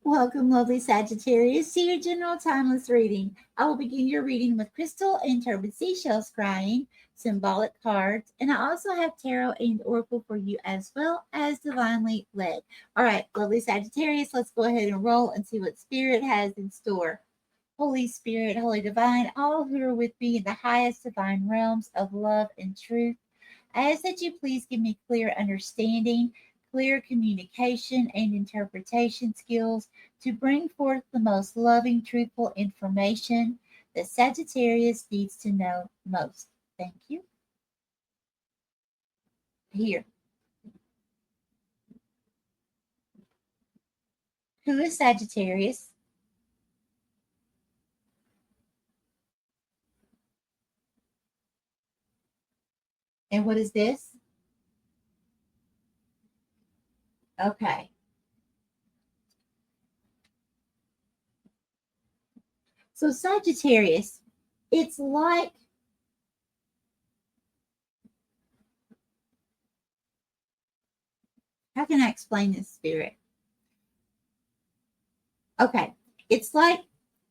Welcome, lovely Sagittarius, to your general timeless reading. I will begin your reading with crystal and turbid seashell scrying, symbolic cards, and I also have tarot and oracle for you as well as divinely led. All right, lovely Sagittarius, let's go ahead and roll and see what Spirit has in store. Holy Spirit, Holy Divine, all who are with me in the highest divine realms of love and truth, I ask that you please give me clear understanding, clear communication, and interpretation skills to bring forth the most loving, truthful information that Sagittarius needs to know most. Thank you. Here. Who is Sagittarius? And what is this? Okay. So, Sagittarius, it's like how can I explain this, Spirit? Okay. It's like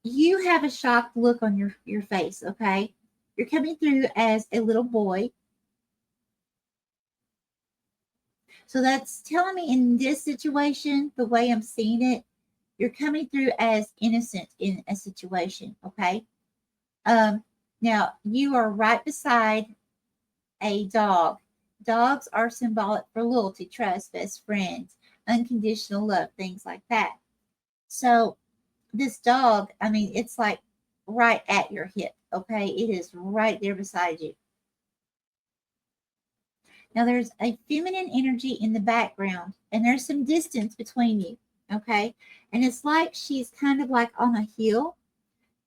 you have a shocked look on your face, okay? You're coming through as a little boy. So that's telling me in this situation, the way I'm seeing it, you're coming through as innocent in a situation, okay? Um, Now you are right beside a dog. Dogs are symbolic for loyalty, trust, best friends, unconditional love, things like that. So this dog, I mean, it's like right at your hip, okay? It is right there beside you. Now there's a feminine energy in the background, and there's some distance between you, okay? And it's like she's kind of like on a hill,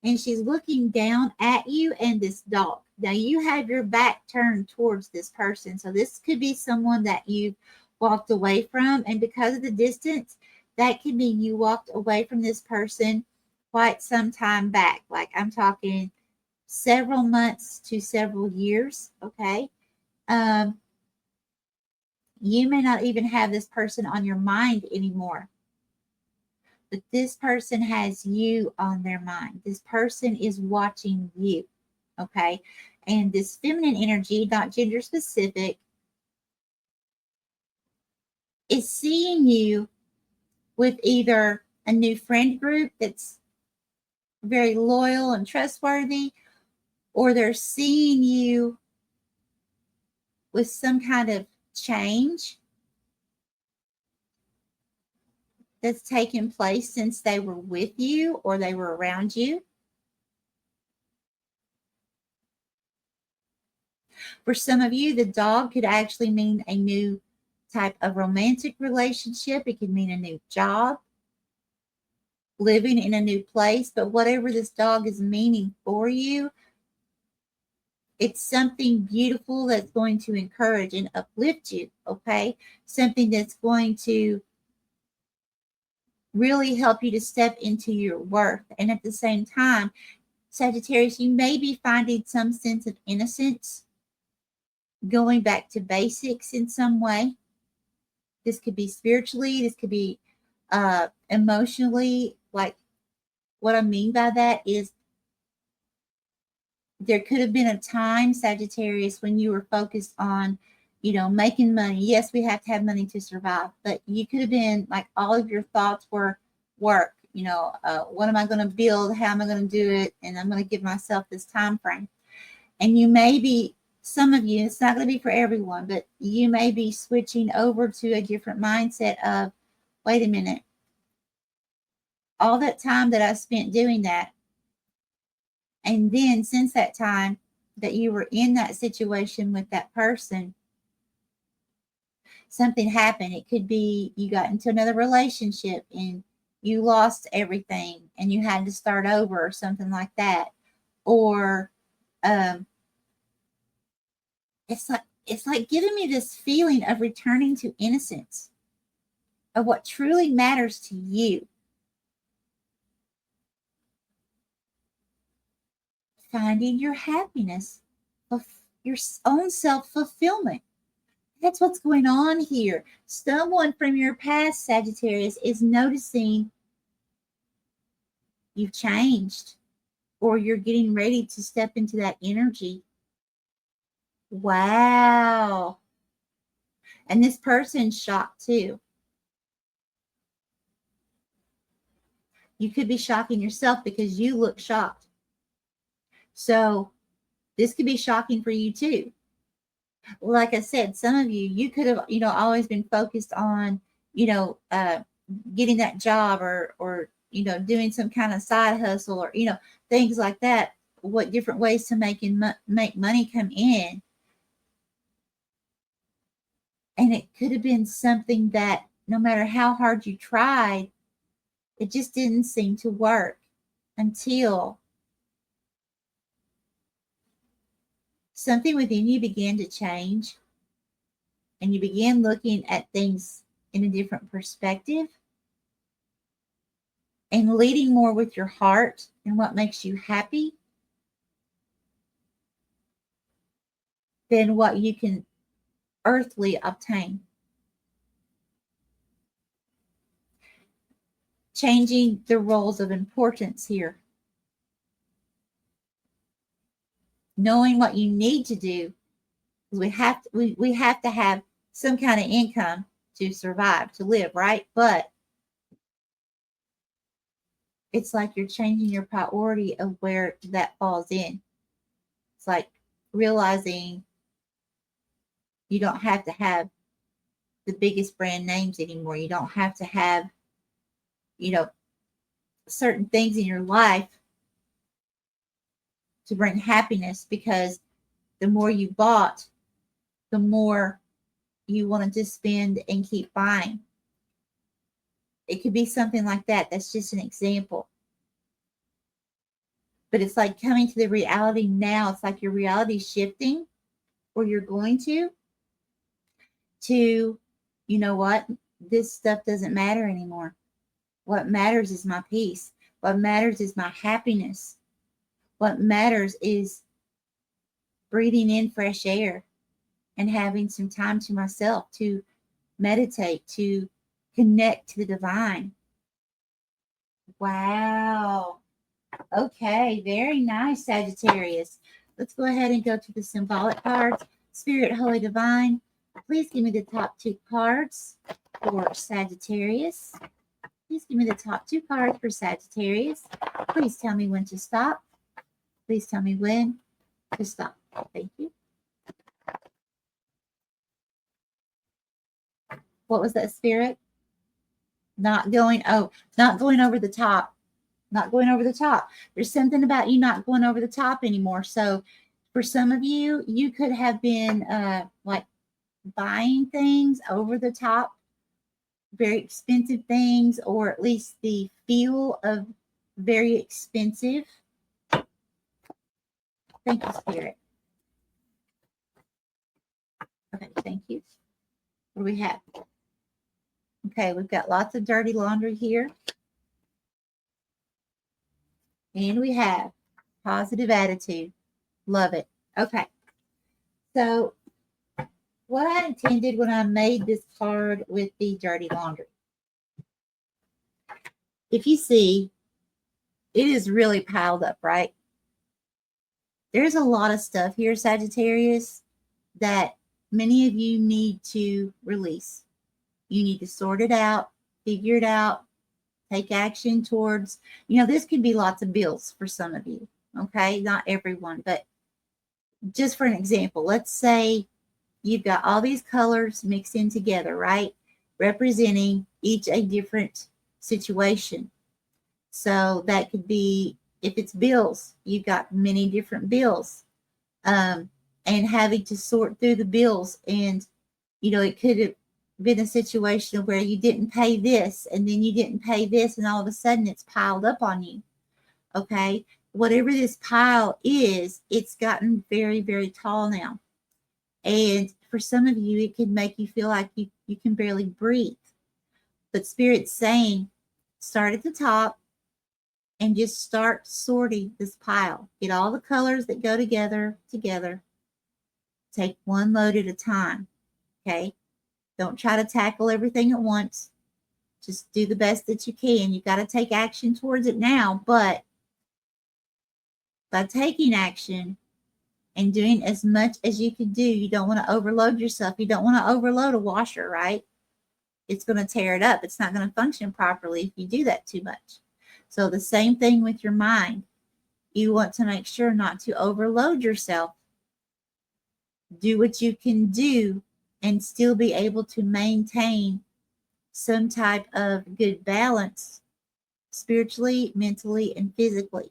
and she's looking down at you and this dog. Now you have your back turned towards this person, so this could be someone that you walked away from, and because of the distance, that could mean you walked away from this person quite some time back. Like I'm talking several months to several years, okay? Um, you may not even have this person on your mind anymore, but this person has you on their mind. This person is watching you. Okay. And this feminine energy, not gender specific, is seeing you with either a new friend group that's very loyal and trustworthy, or they're seeing you with some kind of change that's taken place since they were with you or they were around you. For some of you, the dog could actually mean a new type of romantic relationship. It could mean a new job, living in a new place. But whatever this dog is meaning for you, it's something beautiful that's going to encourage and uplift you, okay? Something that's going to really help you to step into your worth. And at the same time, Sagittarius, you may be finding some sense of innocence, going back to basics in some way. This could be spiritually, this could be emotionally. Like, what I mean by that is there could have been a time, Sagittarius, when you were focused on, making money. Yes, we have to have money to survive, but you could have been like all of your thoughts were work. What am I going to build? How am I going to do it? And I'm going to give myself this time frame. And you may be, some of you, it's not going to be for everyone, but you may be switching over to a different mindset of, wait a minute, all that time that I spent doing that, and then since that time that you were in that situation with that person, something happened. It could be you got into another relationship and you lost everything and you had to start over or something like that. Or um, it's like giving me this feeling of returning to innocence of what truly matters to you. Finding your happiness, of your own self fulfillment. That's what's going on here. Someone from your past, Sagittarius, is noticing you've changed, or you're getting ready to step into that energy. Wow. And this person's shocked too. You could be shocking yourself because you look shocked. So this could be shocking for you too. Like I said, some of you could have, always been focused on, getting that job or, doing some kind of side hustle or, things like that. What different ways to make money come in. And it could have been something that no matter how hard you tried, it just didn't seem to work until something within you began to change and you began looking at things in a different perspective and leading more with your heart and what makes you happy than what you can earthly obtain. Changing the roles of importance here. Knowing what you need to do, because we have to have some kind of income to survive, to live, right? But it's like you're changing your priority of where that falls in. It's like realizing you don't have to have the biggest brand names anymore. You don't have to have, certain things in your life to bring happiness, because the more you bought, the more you wanted to spend and keep buying. It could be something like that. That's just an example. But it's like coming to the reality now. It's like your reality shifting, or you're going to, you know what? This stuff doesn't matter anymore. What matters is my peace. What matters is my happiness. What matters is breathing in fresh air and having some time to myself to meditate, to connect to the divine. Wow. Okay, very nice, Sagittarius. Let's go ahead and go to the symbolic cards. Spirit, Holy Divine, please give me the top 2 cards for Sagittarius. Please give me the top 2 cards for Sagittarius. Please tell me when to stop. Please tell me when to stop. Thank you. What was that, Spirit? Not going over the top. Not going over the top. There's something about you not going over the top anymore. So for some of you, you could have been like buying things over the top, very expensive things, or at least the feel of very expensive. Thank you, Spirit. Okay, thank you. What do we have? Okay, we've got lots of dirty laundry here. And we have positive attitude. Love it. Okay. So what I intended when I made this card with the dirty laundry. If you see, it is really piled up, right? There's a lot of stuff here, Sagittarius, that many of you need to release. You need to sort it out, figure it out, take action towards, this could be lots of bills for some of you, okay? Not everyone, but just for an example, let's say you've got all these colors mixed in together, right? Representing each a different situation. So that could be, if it's bills, you've got many different bills, and having to sort through the bills. And, it could have been a situation where you didn't pay this and then you didn't pay this, and all of a sudden it's piled up on you. Okay. Whatever this pile is, it's gotten very, very tall now. And for some of you, it can make you feel like you can barely breathe. But Spirit's saying, start at the top and just start sorting this pile. Get all the colors that go together. Take one load at a time. Okay. Don't try to tackle everything at once. Just do the best that you can. You got to take action towards it now, but by taking action and doing as much as you can do, you don't want to overload yourself. You don't want to overload a washer, right? It's going to tear it up. It's not going to function properly if you do that too much. So the same thing with your mind. You want to make sure not to overload yourself. Do what you can do and still be able to maintain some type of good balance spiritually, mentally, and physically.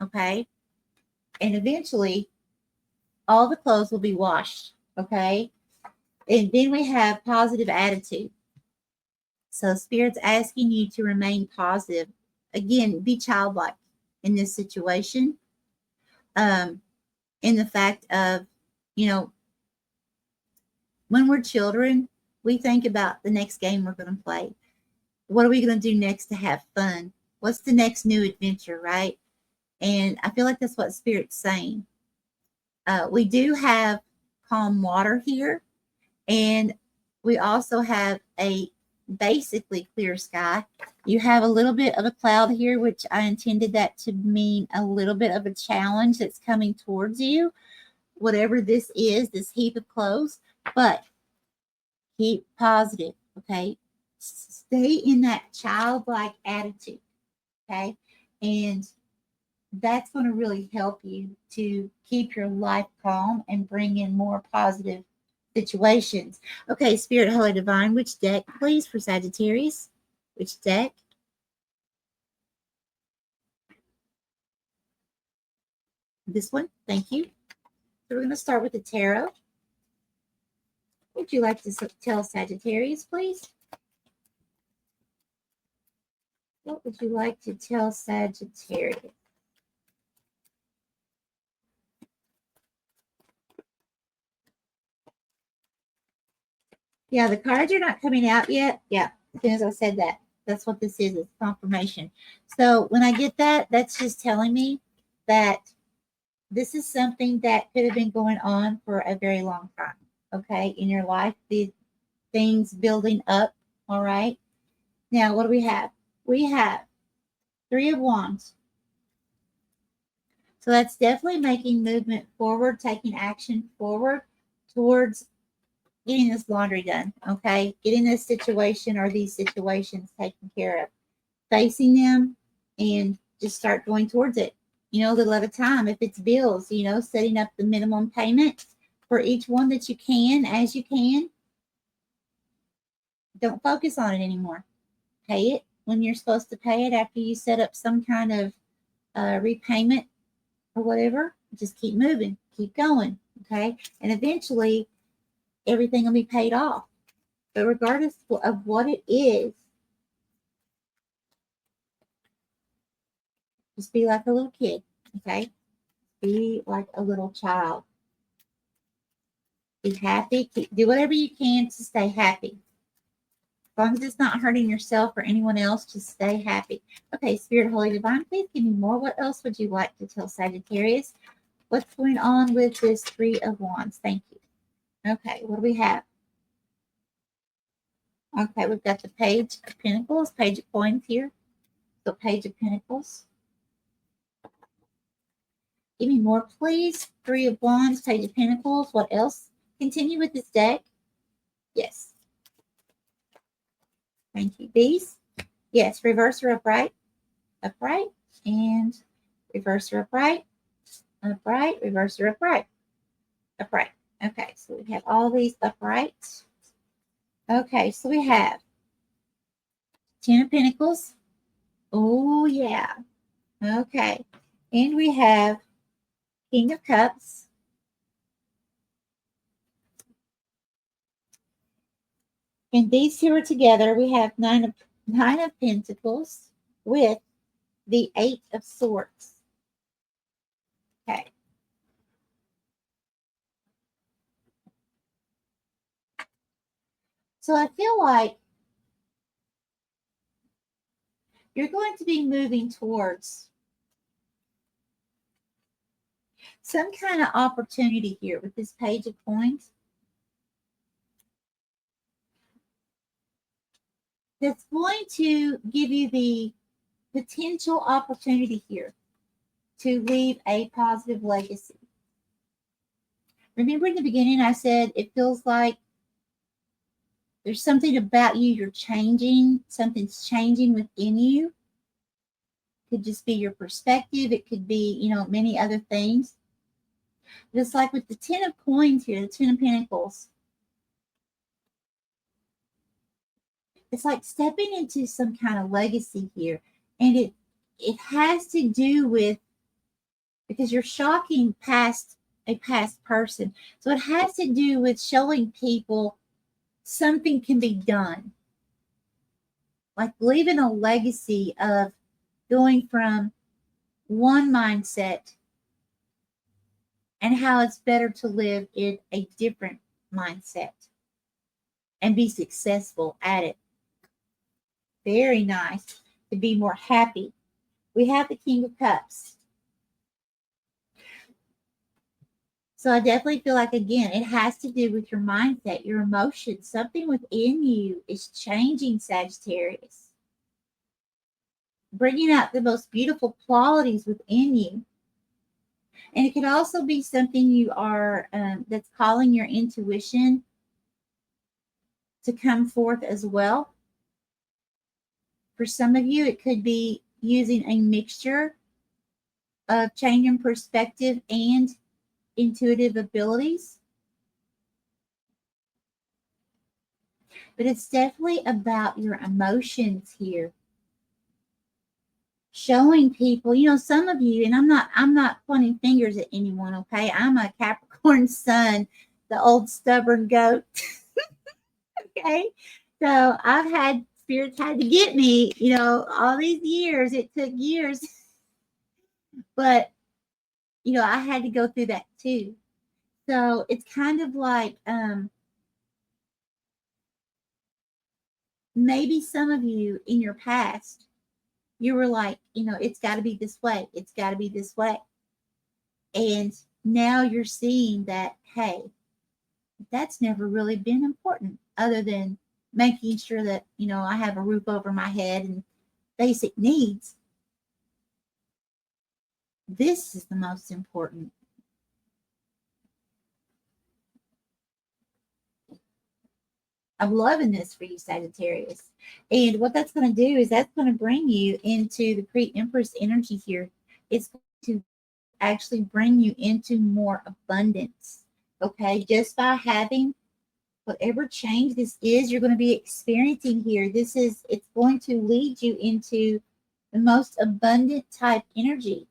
Okay? And eventually, all the clothes will be washed. Okay? And then we have positive attitude. So Spirit's asking you to remain positive. Again, be childlike in this situation. In the fact of, when we're children, we think about the next game we're going to play. What are we going to do next to have fun? What's the next new adventure, right? And I feel like that's what Spirit's saying. We do have calm water here, and we also have a basically clear sky. You have a little bit of a cloud here, which I intended that to mean a little bit of a challenge that's coming towards you, whatever this is, this heap of clothes. But keep positive, okay? Stay in that childlike attitude, okay? And that's going to really help you to keep your life calm and bring in more positive situations. Okay, Spirit, Holy Divine, which deck, please, for Sagittarius? Which deck? This one, thank you. So we're going to start with the tarot. Would you like to tell Sagittarius, please? What would you like to tell Sagittarius? Yeah, the cards are not coming out yet. Yeah, as soon as I said that, that's what this is. It's confirmation. So when I get that, that's just telling me that this is something that could have been going on for a very long time. Okay, in your life, these things building up. All right. Now, what do we have? We have 3 of Wands. So that's definitely making movement forward, taking action forward towards getting this laundry done, okay? Getting this situation or these situations taken care of, facing them, and just start going towards it, a little at a time. If it's bills, setting up the minimum payment for each one that you can, as you can. Don't focus on it anymore. Pay it when you're supposed to pay it after you set up some kind of repayment or whatever. Just keep moving, keep going, okay? And eventually, everything will be paid off. But regardless of what it is, just be like a little kid, okay? Be like a little child. Be happy. Do whatever you can to stay happy. As long as it's not hurting yourself or anyone else, just stay happy. Okay, Spirit, Holy Divine, please give me more. What else would you like to tell Sagittarius? What's going on with this 3 of Wands? Thank you. Okay, what do we have? Okay, we've got the Page of Pentacles, Page of Coins here. So Page of Pentacles. Give me more, please. 3 of Wands, Page of Pentacles. What else? Continue with this deck. Yes. Thank you. These? Yes. Reverse or upright. Upright. And reverse or upright. Upright. Reverse or upright. Upright. Okay. So we have all these upright. Okay. So we have 10 of Pentacles. Oh, yeah. Okay. And we have King of Cups. And these 2 are together. We have 9 of Pentacles with the 8 of Swords. Okay. So I feel like you're going to be moving towards some kind of opportunity here with this Page of Coins. that's going to give you the potential opportunity here to leave a positive legacy. Remember in the beginning, I said it feels like there's something about you, you're changing, something's changing within you. It could just be your perspective, it could be, many other things. But it's like with the 10 of coins here, the 10 of pentacles, it's like stepping into some kind of legacy here. And it has to do with, because you're shocking past a past person. So it has to do with showing people something can be done. Like leaving a legacy of going from one mindset and how it's better to live in a different mindset and be successful at it. Very nice. To be more happy. We have the King of Cups. So I definitely feel like, again, it has to do with your mindset, your emotions. Something within you is changing, Sagittarius. Bringing out the most beautiful qualities within you. And it could also be something you are, that's calling your intuition to come forth as well. For some of you, it could be using a mixture of changing perspective and intuitive abilities. But it's definitely about your emotions here. Showing people, some of you, and I'm not pointing fingers at anyone, okay? I'm a Capricorn sun, the old stubborn goat. Okay. So I've had spirits had to get me, all these years. It took years. But I had to go through that too. So it's kind of like maybe some of you in your past, you were like, it's got to be this way. It's got to be this way. And now you're seeing that, hey, that's never really been important other than making sure that, I have a roof over my head and basic needs. This is the most important. I'm loving this for you, Sagittarius. And what that's going to do is that's going to bring you into the pre-Empress energy here. It's going to actually bring you into more abundance. Okay, just by having whatever change this is you're going to be experiencing here, it's going to lead you into the most abundant type energy.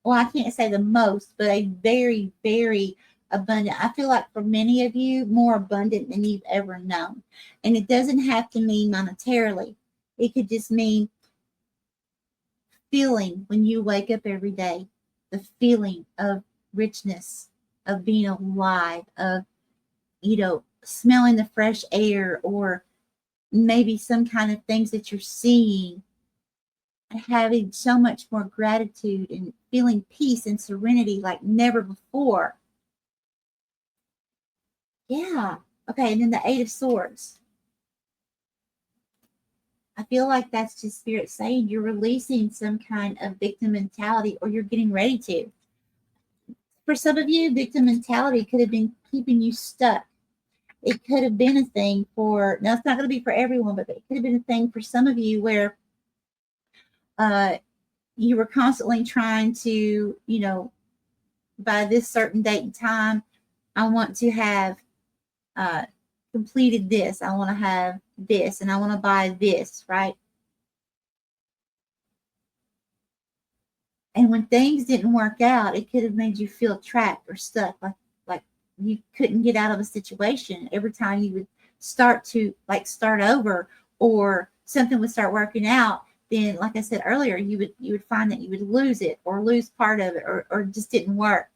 Well, I can't say the most, but a very, very abundant. I feel like for many of you, more abundant than you've ever known. And it doesn't have to mean monetarily. It could just mean feeling when you wake up every day, the feeling of richness, of being alive, of, smelling the fresh air, or maybe some kind of things that you're seeing, and having so much more gratitude and feeling peace and serenity like never before. Yeah. Okay. And then the Eight of Swords. I feel like that's just Spirit saying you're releasing some kind of victim mentality, or you're getting ready to. For some of you, victim mentality could have been keeping you stuck. It could have been a thing for, now it's not going to be for everyone, but it could have been a thing for some of you where you were constantly trying to, by this certain date and time, I want to have completed this. I want to have this, and I want to buy this, right? And when things didn't work out, it could have made you feel trapped or stuck, like you couldn't get out of a situation. Every time you would start over, or something would start working out, then, like I said earlier, you would find that you would lose it, or lose part of it, or just didn't work.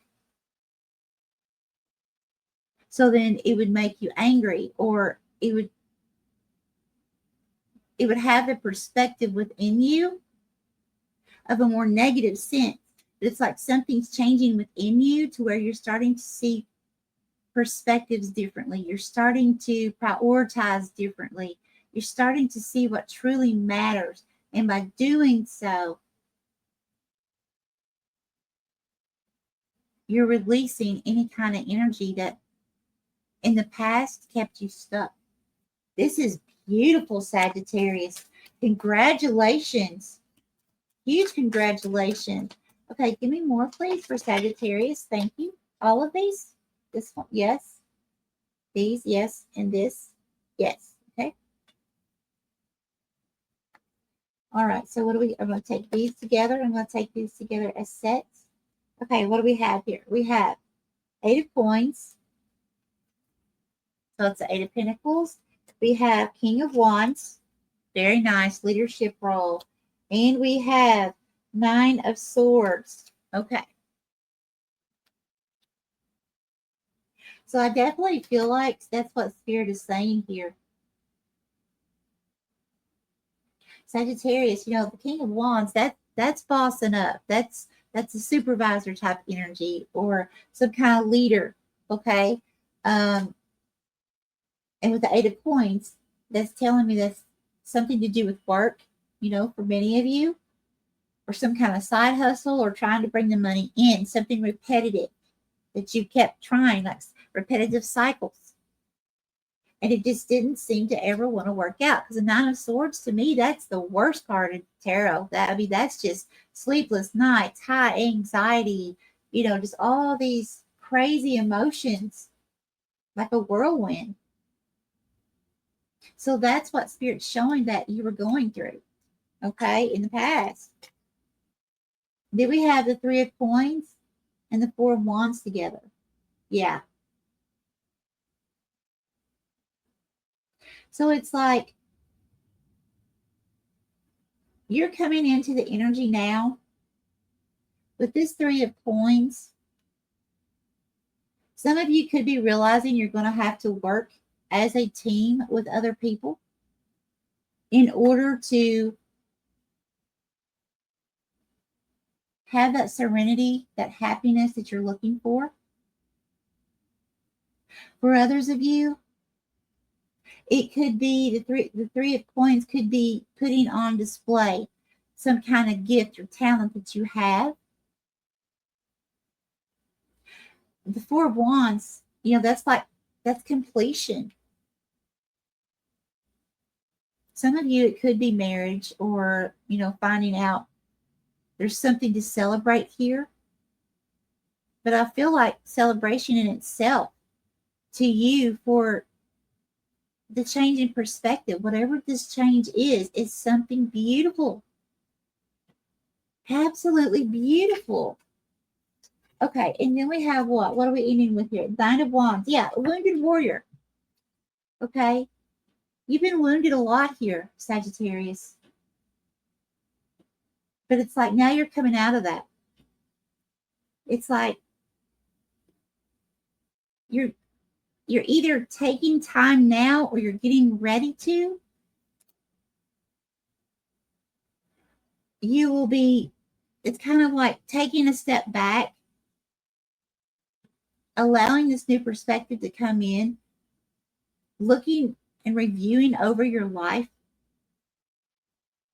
So then it would make you angry, or it would have a perspective within you of a more negative sense. It's like something's changing within you to where you're starting to see perspectives differently. You're starting to prioritize differently. You're starting to see what truly matters. And by doing so, you're releasing any kind of energy that in the past kept you stuck. This is beautiful, Sagittarius. Congratulations. Huge congratulations. Okay, give me more, please, for Sagittarius. Thank you. All of these? This one, yes. These, yes. And this, yes. Okay. All right, so I'm going to take these together. I'm going to take these together as sets. Okay, what do we have here? We have 8 of coins. So it's the 8 of pentacles. We have King of Wands. Very nice leadership role. And we have 9 of swords. Okay. So I definitely feel like that's what Spirit is saying here. Sagittarius, the King of Wands, that's bossing up. That's a supervisor type energy or some kind of leader. Okay. And with the 8 of coins, that's telling me that's something to do with work, for many of you, or some kind of side hustle or trying to bring the money in, something repetitive that you kept trying, like repetitive cycles. And it just didn't seem to ever want to work out. Because the 9 of swords, to me, that's the worst card in tarot. That's just sleepless nights, high anxiety, just all these crazy emotions, like a whirlwind. So that's what Spirit's showing that you were going through, okay, in the past. Then we have the 3 of coins and the 4 of wands together. Yeah. So it's like you're coming into the energy now with this 3 of coins. Some of you could be realizing you're going to have to work as a team with other people in order to have that serenity, that happiness that you're looking for. For others of you, it could be the three of coins could be putting on display some kind of gift or talent that you have. The 4 of wands, that's completion. Some of you, it could be marriage or, finding out there's something to celebrate here. But I feel like celebration in itself to you for the change in perspective, whatever this change is something beautiful. Absolutely beautiful. Okay, and then we have what? What are we ending with here? 9 of wands. Yeah, wounded warrior. Okay. You've been wounded a lot here, Sagittarius. But it's like now you're coming out of that. It's like you're either taking time now or you're getting ready to. You will be, it's kind of like taking a step back, allowing this new perspective to come in, looking and reviewing over your life,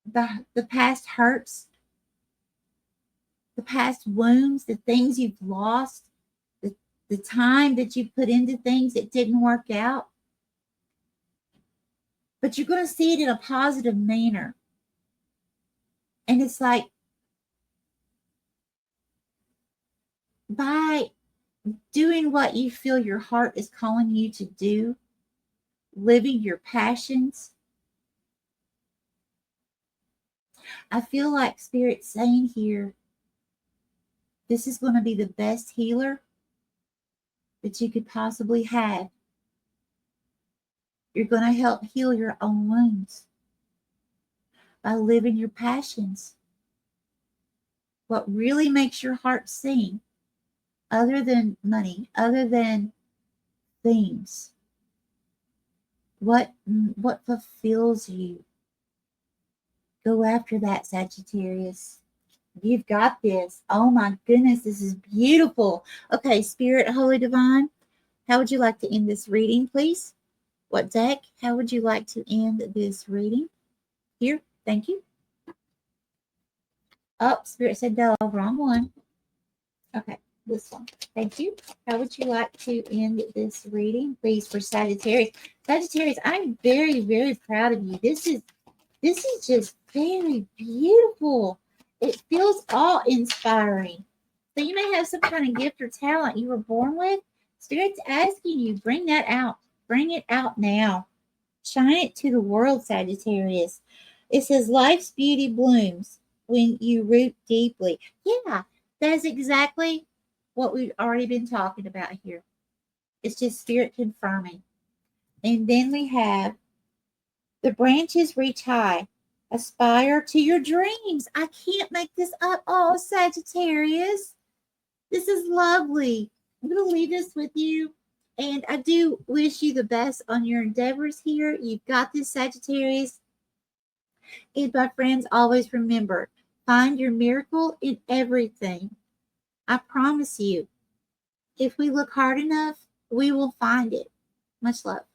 the past hurts, the past wounds, the things you've lost, the time that you put into things that didn't work out. But you're going to see it in a positive manner. And it's like by doing what you feel your heart is calling you to do, living your passions, I feel like Spirit's saying here, this is going to be the best healer that you could possibly have. You're going to help heal your own wounds by living your passions. What really makes your heart sing, other than money, other than things. What fulfills you? Go after that, Sagittarius. You've got this. Oh my goodness, this is beautiful. Okay, Spirit, Holy Divine, how would you like to end this reading, please? What deck? How would you like to end this reading? Here. Thank you. Oh, Spirit said no. Wrong one. Okay. This one. Thank you. How would you like to end this reading, please, for Sagittarius? Sagittarius, I'm very, very proud of you. This is just very beautiful. It feels awe-inspiring. So you may have some kind of gift or talent you were born with. Spirit's asking you, bring that out. Bring it out now. Shine it to the world, Sagittarius. It says life's beauty blooms when you root deeply. Yeah, that's exactly what we've already been talking about here. It's just Spirit confirming. And then we have the branches reach high. Aspire to your dreams. I can't make this up. Oh, Sagittarius. This is lovely. I'm going to leave this with you. And I do wish you the best on your endeavors here. You've got this, Sagittarius. And my friends, always remember, find your miracle in everything. I promise you, if we look hard enough, we will find it. Much love.